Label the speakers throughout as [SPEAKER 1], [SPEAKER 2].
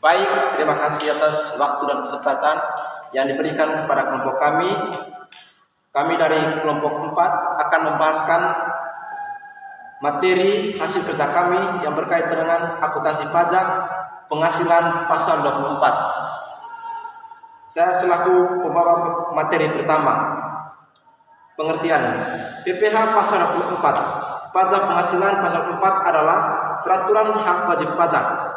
[SPEAKER 1] Baik, terima kasih atas waktu dan kesempatan yang diberikan kepada kelompok kami. Kami dari kelompok 4 akan membahaskan materi hasil kerja kami yang berkaitan dengan akuntansi pajak penghasilan pasal 24. Saya selaku pembawa materi pertama. Pengertian PPh pasal 24. Pajak penghasilan pasal 4 adalah peraturan hak wajib pajak.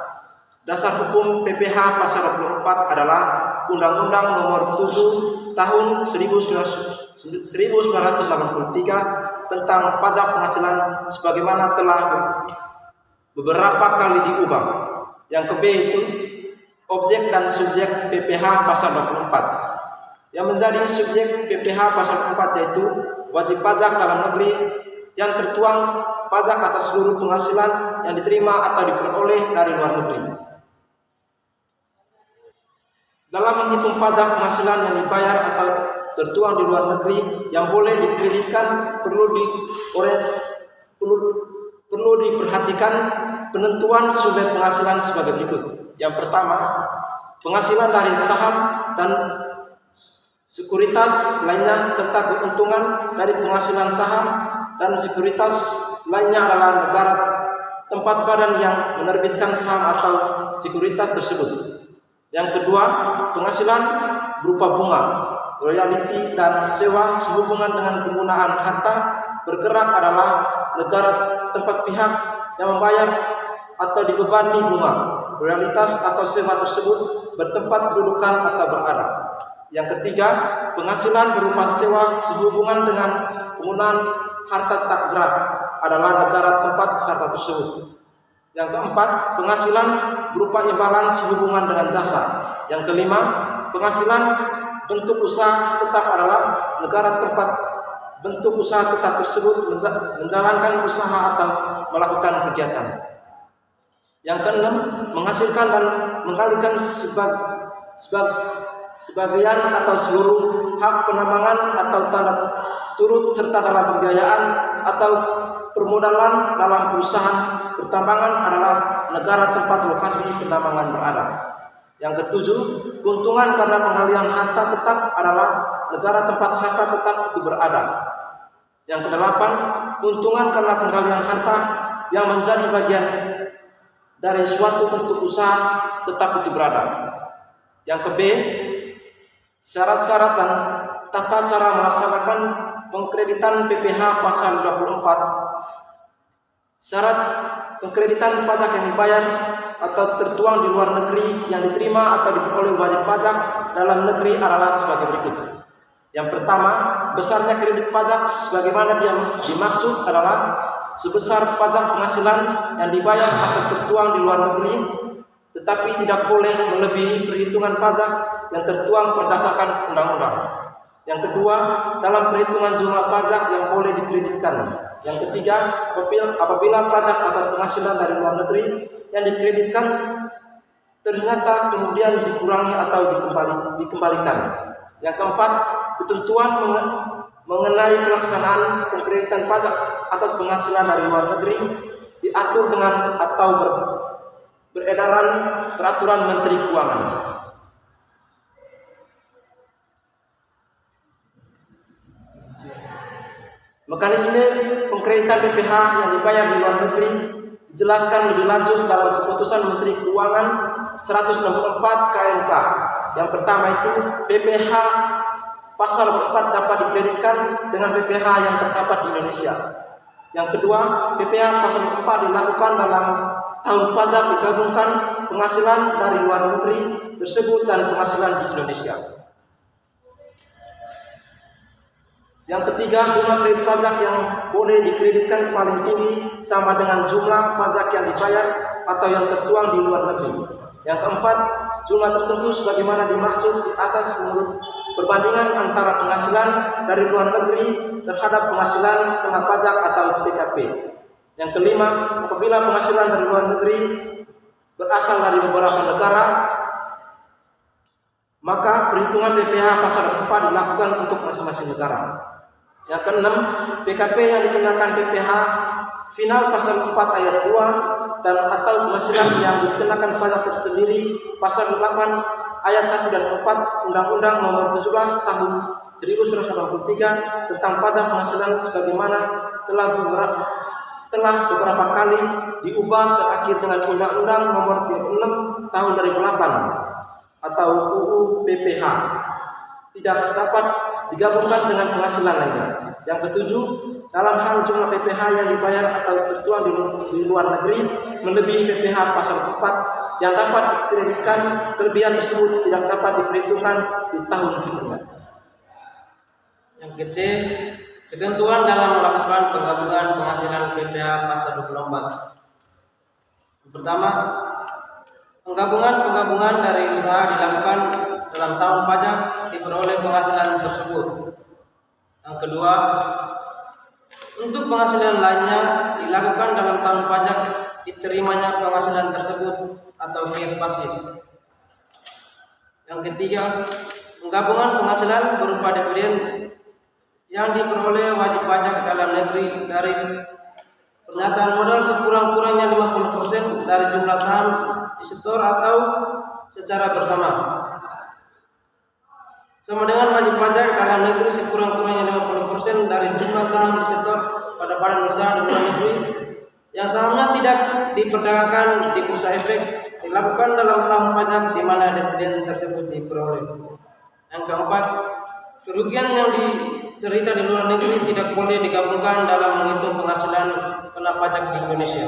[SPEAKER 1] Dasar hukum PPh pasal 24 adalah Undang-Undang Nomor 7 Tahun 1983 tentang pajak penghasilan sebagaimana telah beberapa kali diubah. Yang ke B itu objek dan subjek PPh pasal 24. Yang menjadi subjek PPh pasal 4 yaitu wajib pajak dalam negeri yang tertuang pajak atas seluruh penghasilan yang diterima atau diperoleh dari luar negeri. Dalam menghitung pajak penghasilan yang dibayar atau tertuang di luar negeri yang boleh dikreditkan perlu diperhatikan penentuan sumber penghasilan sebagai berikut. Yang pertama, penghasilan dari saham dan sekuritas lainnya serta keuntungan dari penghasilan saham dan sekuritas lainnya adalah negara tempat badan yang menerbitkan saham atau sekuritas tersebut. Yang kedua, penghasilan berupa bunga, royalti dan sewa sehubungan dengan penggunaan harta bergerak adalah negara tempat pihak yang membayar atau dibebani bunga, royalitas atau sewa tersebut bertempat kedudukan atau berada. Yang ketiga, penghasilan berupa sewa sehubungan dengan penggunaan harta tak gerak adalah negara tempat harta tersebut. Yang keempat, penghasilan berupa imbalan sehubungan dengan jasa. Yang kelima, penghasilan bentuk usaha tetap adalah negara tempat bentuk usaha tetap tersebut menjalankan usaha atau melakukan kegiatan. Yang keenam, menghasilkan dan mengalihkan sebagian atau seluruh hak penambangan atau tanda turut serta dalam pembiayaan atau permodalan dalam perusahaan pertambangan adalah negara tempat lokasi penambangan berada. Yang ketujuh, keuntungan karena pengalihan harta tetap adalah negara tempat harta tetap itu berada. Yang kedelapan, keuntungan karena pengalihan harta yang menjadi bagian dari suatu bentuk usaha tetap itu berada. Yang ke B, syarat-syarat dan tata cara melaksanakan pengkreditan PPh pasal 24. Syarat pengkreditan pajak yang dibayar atau tertuang di luar negeri yang diterima atau diperoleh wajib pajak dalam negeri adalah sebagai berikut. Yang pertama, besarnya kredit pajak sebagaimana yang dimaksud adalah sebesar pajak penghasilan yang dibayar atau tertuang di luar negeri, tetapi tidak boleh melebihi perhitungan pajak yang tertuang berdasarkan undang-undang. Yang kedua, dalam perhitungan jumlah pajak yang boleh dikreditkan. Yang ketiga, apabila pajak atas penghasilan dari luar negeri yang dikreditkan ternyata kemudian dikurangi atau dikembalikan. Yang keempat, ketentuan mengenai pelaksanaan pengkreditan pajak atas penghasilan dari luar negeri diatur dengan atau beredaran peraturan Menteri Keuangan. Mekanisme pengkreditan PPh yang dibayar di luar negeri dijelaskan lebih lanjut dalam keputusan Menteri Keuangan 164 KMK. Yang pertama itu PPh pasal 4 dapat dikreditkan dengan PPh yang terdapat di Indonesia. Yang kedua, PPh pasal 4 dilakukan dalam tahun pajak digabungkan penghasilan dari luar negeri tersebut dan penghasilan di Indonesia. Yang ketiga, jumlah kredit pajak yang boleh dikreditkan paling tinggi sama dengan jumlah pajak yang dibayar atau yang tertuang di luar negeri. Yang keempat, jumlah tertentu sebagaimana dimaksud di atas menurut perbandingan antara penghasilan dari luar negeri terhadap penghasilan kena pajak atau PKP. Yang kelima, apabila penghasilan dari luar negeri berasal dari beberapa negara, maka perhitungan PPh pasal 4 dilakukan untuk masing-masing negara. Yang keenam, PKP yang dikenakan PPh final pasal 4 ayat 2 dan atau penghasilan yang dikenakan pajak tersendiri pasal 8 ayat 1 dan 4 Undang-Undang Nomor 17 Tahun 1983 tentang pajak penghasilan sebagaimana telah beberapa kali diubah terakhir dengan Undang-Undang Nomor 36 Tahun 2008 atau UU PPH tidak dapat digabungkan dengan penghasilan lainnya. Yang ketujuh, dalam hal jumlah PPH yang dibayar atau tertuang di luar negeri melebihi PPH pasal 4 yang dapat dikreditkan, kelebihan tersebut tidak dapat diperhitungkan di tahun berikutnya.
[SPEAKER 2] Yang kecil, ketentuan dalam melakukan penggabungan penghasilan PPH pasal 24. Yang pertama, penggabungan dari usaha dilakukan dalam tahun pajak diperoleh penghasilan tersebut. Yang kedua, untuk penghasilan lainnya dilakukan dalam tahun pajak diterimanya penghasilan tersebut atau hias basis. Yang ketiga, penggabungan penghasilan berupa dividen yang diperoleh wajib pajak dalam negeri dari pernyataan modal sekurang-kurangnya 50% dari jumlah saham disetor atau secara bersama. Sama dengan wajib pajak dalam negeri sekurang-kurangnya 50% dari jumlah saham disetor pada badan usaha di luar negeri yang sahamnya tidak diperdagangkan di bursa efek dilakukan dalam tahun pajak di mana dividen tersebut diperoleh. Yang keempat, kerugian yang diderita di luar negeri tidak boleh digabungkan dalam menghitung penghasilan kena pajak di Indonesia.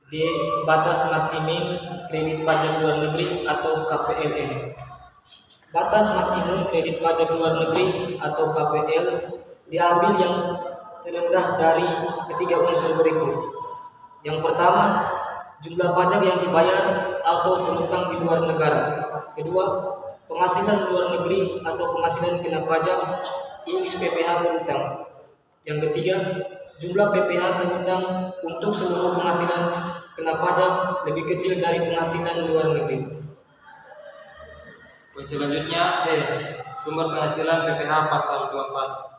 [SPEAKER 3] Di batas maksimum kredit pajak luar negeri atau KPLN. Batas maksimum kredit pajak luar negeri atau KPL diambil yang terendah dari ketiga unsur berikut. Yang pertama, jumlah pajak yang dibayar atau terutang di luar negara. Kedua, penghasilan luar negeri atau penghasilan kena pajak X PPH terutang. Yang ketiga, jumlah PPH terutang untuk seluruh penghasilan kena pajak lebih kecil dari penghasilan luar negeri.
[SPEAKER 4] Selanjutnya, sumber penghasilan PPH pasal 24.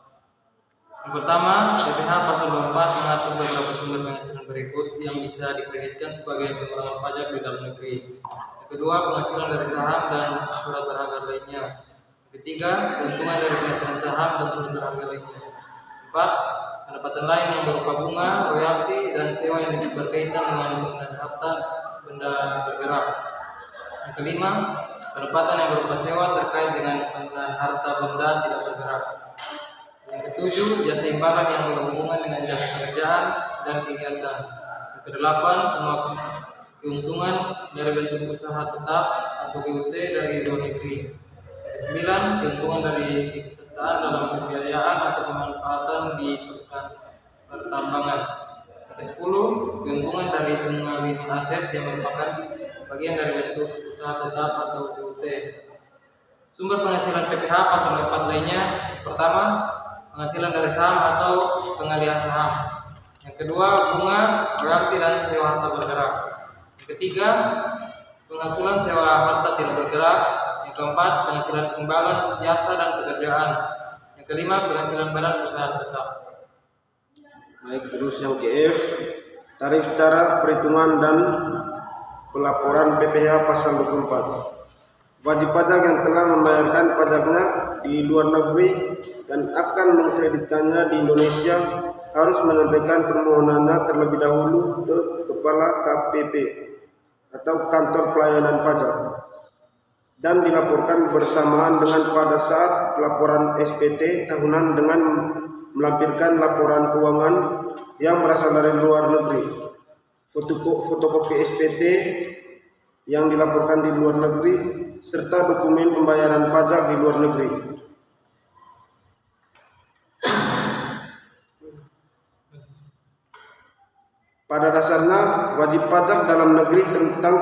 [SPEAKER 4] Yang pertama, PPH pasal 24 mengatur beberapa sumber penghasilan berikut yang bisa dikreditkan sebagai pengurangan pajak di dalam negeri. Yang kedua, penghasilan dari saham dan surat berharga lainnya. Yang ketiga, keuntungan dari penghasilan saham dan surat berharga lainnya. Empat, pendapatan lain yang berupa bunga, royalti, dan sewa yang berkaitan dengan penggunaan harta benda bergerak. Yang kelima, pendapatan yang berupa sewa terkait dengan penggunaan harta benda tidak bergerak. Yang ketujuh, jasa imbalan yang berhubungan dengan jasa pekerjaan dan kegiatan. Yang kedelapan, semua keuntungan dari bentuk usaha tetap atau BUT dari luar negeri. Yang kesembilan, keuntungan dari keikutsertaan dalam pembiayaan atau pemanfaatan di perusahaan pertambangan. Yang kesepuluh, keuntungan dari pengalihan aset yang merupakan bagian dari bentuk usaha tetap atau BUT. Sumber penghasilan PPH pasal 4 lainnya. Pertama, penghasilan dari saham atau pengalihan saham. Yang kedua, bunga, royalti, dan sewa harta bergerak. Yang ketiga, penghasilan sewa harta tidak bergerak. Yang keempat, penghasilan imbalan jasa dan pekerjaan. Yang kelima, penghasilan badan usaha tetap.
[SPEAKER 5] Baik, terus yang KF, tarif cara perhitungan dan pelaporan PPH pasal 24. Wajib pajak yang telah membayarkan pajaknya di luar negeri dan akan mengkreditkannya di Indonesia harus menyampaikan permohonannya terlebih dahulu ke Kepala KPP atau Kantor Pelayanan Pajak dan dilaporkan bersamaan dengan pada saat pelaporan SPT tahunan dengan melampirkan laporan keuangan yang berasal dari luar negeri, fotokopi SPT yang dilaporkan di luar negeri, serta dokumen pembayaran pajak di luar negeri. Pada dasarnya, wajib pajak dalam negeri terutang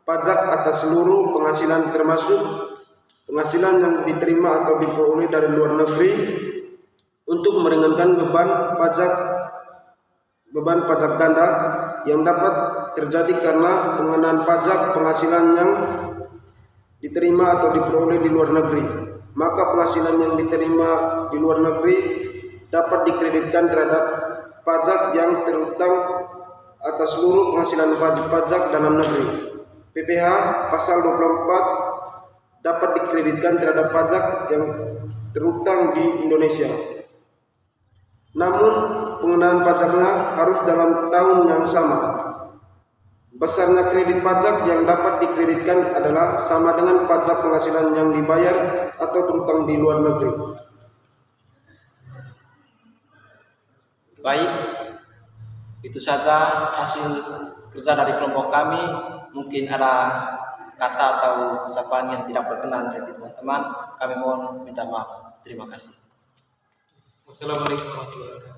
[SPEAKER 5] pajak atas seluruh penghasilan termasuk penghasilan yang diterima atau diperoleh dari luar negeri untuk meringankan beban pajak ganda yang dapat terjadi karena pengenaan pajak penghasilan yang diterima atau diperoleh di luar negeri. Maka penghasilan yang diterima di luar negeri dapat dikreditkan terhadap pajak yang terutang atas seluruh penghasilan wajib pajak dalam negeri. PPh pasal 24 dapat dikreditkan terhadap pajak yang terutang di Indonesia. Namun, pengenaan pajaknya harus dalam tahun yang sama. Besarnya kredit pajak yang dapat dikreditkan adalah sama dengan pajak penghasilan yang dibayar atau terutang di luar negeri.
[SPEAKER 1] Baik, itu saja hasil kerja dari kelompok kami. Mungkin ada kata atau ucapan yang tidak berkenan dari teman-teman. Kami mohon minta maaf. Terima kasih.
[SPEAKER 4] Wassalamualaikum warahmatullahi wabarakatuh.